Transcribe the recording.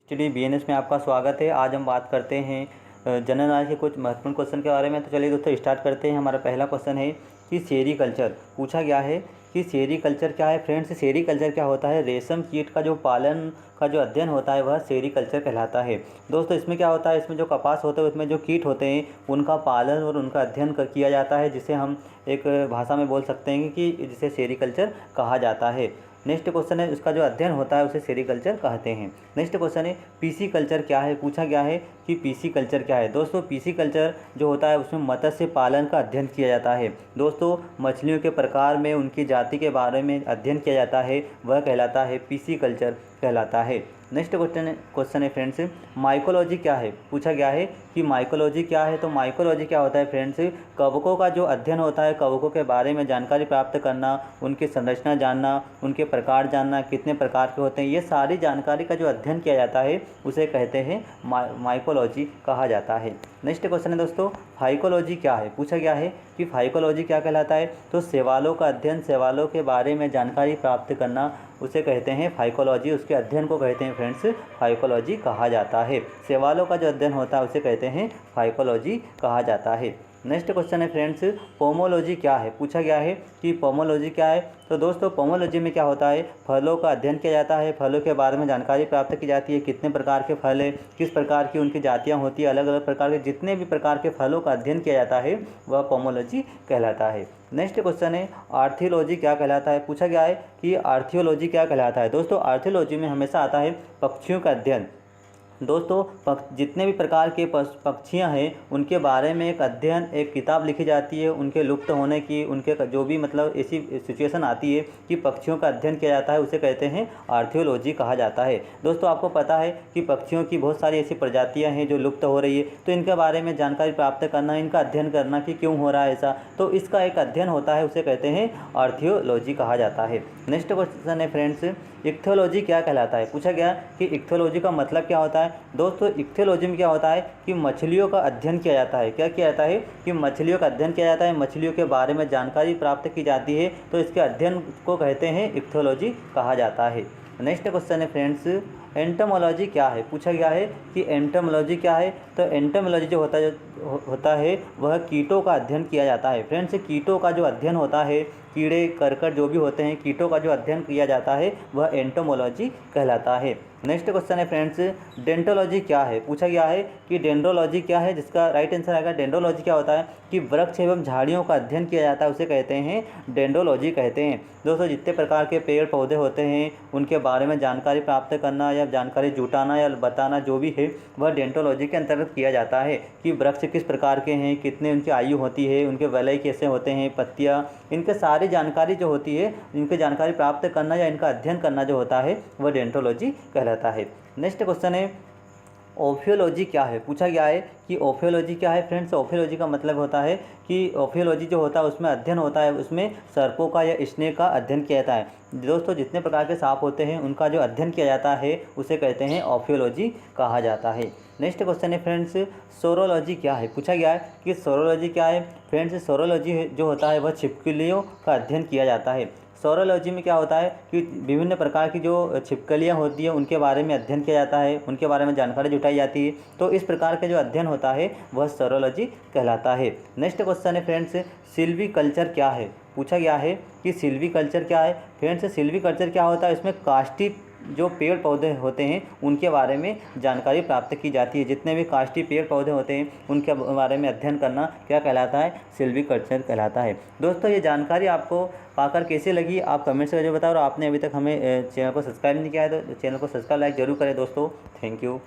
चलिए बीएनएस में आपका स्वागत है। आज हम बात करते हैं जनरल नॉलेज के कुछ महत्वपूर्ण क्वेश्चन के बारे में। तो चलिए दोस्तों स्टार्ट करते हैं। हमारा पहला क्वेश्चन है कि सेरीकल्चर पूछा गया है कि सेरीकल्चर क्या है। फ्रेंड्स, सेरीकल्चर क्या होता है? रेशम कीट का जो पालन का जो अध्ययन होता है वह सेरीकल्चर कहलाता है। दोस्तों इसमें क्या होता है, इसमें जो कपास होता है उसमें जो कीट होते हैं उनका पालन और उनका अध्ययन किया जाता है, जिसे हम एक भाषा में बोल सकते हैं कि जिसे सेरीकल्चर कहा जाता है। नेक्स्ट क्वेश्चन है, उसका जो अध्ययन होता है उसे सेरीकल्चर कहते हैं। नेक्स्ट क्वेश्चन है पीसी कल्चर क्या है। पूछा गया है कि पीसी कल्चर क्या है। दोस्तों पीसी कल्चर जो होता है उसमें मत्स्य पालन का अध्ययन किया जाता है। दोस्तों मछलियों के प्रकार में उनकी जाति के बारे में अध्ययन किया जाता है, वह कहलाता है पीसी कल्चर कहलाता है। नेक्स्ट क्वेश्चन है फ्रेंड्स, माइकोलॉजी क्या है। पूछा गया है कि माइकोलॉजी क्या है। तो माइकोलॉजी क्या होता है फ्रेंड्स, कवकों का जो अध्ययन होता है, कवकों के बारे में जानकारी प्राप्त करना, उनकी संरचना जानना, उनके प्रकार जानना, कितने प्रकार के होते हैं, ये सारी जानकारी का जो अध्ययन किया जाता है उसे कहते हैं माइकोलॉजी कहा जाता है। नेक्स्ट क्वेश्चन है दोस्तों, फाइकोलॉजी क्या है। पूछा गया है कि फाइकोलॉजी क्या कहलाता है। तो शैवालों का अध्ययन, शैवालों के बारे में जानकारी प्राप्त करना उसे कहते हैं फाइकोलॉजी। उसके अध्ययन को कहते हैं फ्रेंड्स फाइकोलॉजी कहा जाता है। शैवालों का जो अध्ययन होता है उसे कहते हैं फाइकोलॉजी कहा जाता है। नेक्स्ट क्वेश्चन है फ्रेंड्स, पोमोलॉजी क्या है। पूछा गया है कि पोमोलॉजी क्या है। तो दोस्तों पोमोलॉजी में क्या होता है, फलों का अध्ययन किया जाता है, फलों के बारे में जानकारी प्राप्त की जाती है, कितने प्रकार के फल है, किस प्रकार की उनकी जातियाँ होती है, अलग अलग प्रकार के जितने भी प्रकार के फलों का अध्ययन किया जाता है वह पोमोलॉजी कहलाता है। नेक्स्ट क्वेश्चन है आर्थियोलॉजी क्या कहलाता है। पूछा गया है कि आर्थियोलॉजी क्या कहलाता है। दोस्तों आर्थियोलॉजी में हमेशा आता है पक्षियों का अध्ययन। दोस्तों जितने भी प्रकार के पक्षियाँ हैं उनके बारे में एक अध्ययन, एक किताब लिखी जाती है, उनके लुप्त होने की, उनके जो भी मतलब ऐसी सिचुएशन आती है कि पक्षियों का अध्ययन किया जाता है, उसे कहते हैं आर्थियोलॉजी कहा जाता है। दोस्तों आपको पता है कि पक्षियों की बहुत सारी ऐसी प्रजातियाँ हैं जो लुप्त हो रही है, तो इनके बारे में जानकारी प्राप्त करना, इनका अध्ययन करना कि क्यों हो रहा है ऐसा, तो इसका एक अध्ययन होता है, उसे कहते हैं आर्थियोलॉजी कहा जाता है। नेक्स्ट क्वेश्चन है फ्रेंड्स, इक्थियोलॉजी क्या कहलाता है। पूछा गया कि इक्थियोलॉजी का मतलब क्या होता है। दोस्तों इक्थियोलॉजी में क्या होता है कि मछलियों का अध्ययन किया जाता है। क्या किया जाता है कि मछलियों का अध्ययन किया जाता है, मछलियों के बारे में जानकारी प्राप्त की जाती है, तो इसके अध्ययन को कहते हैं इक्थियोलॉजी कहा जाता है। नेक्स्ट क्वेश्चन है फ्रेंड्स, एंटोमोलॉजी क्या है। पूछा गया है कि एंटोमोलॉजी क्या है। तो एंटोमोलॉजी जो होता है वह कीटों का अध्ययन किया जाता है। फ्रेंड्स कीटों का जो अध्ययन होता है, कीड़े करकट जो भी होते हैं, कीटों का जो अध्ययन किया जाता है वह एंटोमोलॉजी कहलाता है। नेक्स्ट क्वेश्चन है फ्रेंड्स, डेंटोलॉजी क्या है। पूछा गया है कि डेंड्रोलॉजी क्या है, जिसका राइट आंसर आएगा डेंड्रोलॉजी क्या होता है कि वृक्ष एवं झाड़ियों का अध्ययन किया जाता है, उसे कहते हैं डेंड्रोलॉजी कहते हैं। दोस्तों जितने प्रकार के पेड़ पौधे होते हैं उनके बारे में जानकारी प्राप्त करना या जानकारी जुटाना या बताना जो भी है वह डेंटोलॉजी के अंतर्गत किया जाता है कि वृक्ष किस प्रकार के हैं, कितने उनकी आयु होती है, उनके वलय कैसे होते हैं, पत्तियाँ, इनके सारी जानकारी जो होती है, इनकी जानकारी प्राप्त करना या इनका अध्ययन करना जो होता है वह डेंटोलॉजी कहलाता है। नेक्स्ट क्वेश्चन है ओफियोलॉजी क्या है। पूछा गया है कि ओफियोलॉजी क्या है। फ्रेंड्स ओफियोलॉजी का मतलब होता है कि ओफियोलॉजी जो होता है उसमें अध्ययन होता है, उसमें सर्पों का या स्नेक का अध्ययन किया जाता है। दोस्तों जितने प्रकार के सांप होते हैं उनका जो अध्ययन किया जाता है उसे कहते हैं ओफियोलॉजी कहा जाता है। नेक्स्ट क्वेश्चन है फ्रेंड्स, सोरोलॉजी क्या है। पूछा गया है कि सोरोलॉजी क्या है। फ्रेंड्स सोरोलॉजी जो होता है वह छिपकलियों का अध्ययन किया जाता है। सोरोलॉजी में क्या होता है कि विभिन्न प्रकार की जो छिपकलियाँ होती हैं उनके बारे में अध्ययन किया जाता है, उनके बारे में जानकारी जुटाई जाती है, तो इस प्रकार के जो अध्ययन होता है वह सोरोलॉजी कहलाता है। नेक्स्ट क्वेश्चन है फ्रेंड्स, सिल्वीकल्चर क्या है। पूछा गया है कि सिल्वीकल्चर क्या है। फ्रेंड्स सिल्वीकल्चर क्या होता है, इसमें काष्ठी जो पेड़ पौधे होते हैं उनके बारे में जानकारी प्राप्त की जाती है। जितने भी काष्ठी पेड़ पौधे होते हैं उनके बारे में अध्ययन करना क्या कहलाता है, सिल्वीकल्चर कहलाता है। दोस्तों ये जानकारी आपको पाकर कैसी लगी आप कमेंट्स में बताओ, और आपने अभी तक हमें चैनल को सब्सक्राइब नहीं किया है तो चैनल को सब्सक्राइब लाइक जरूर करें दोस्तों। Thank you.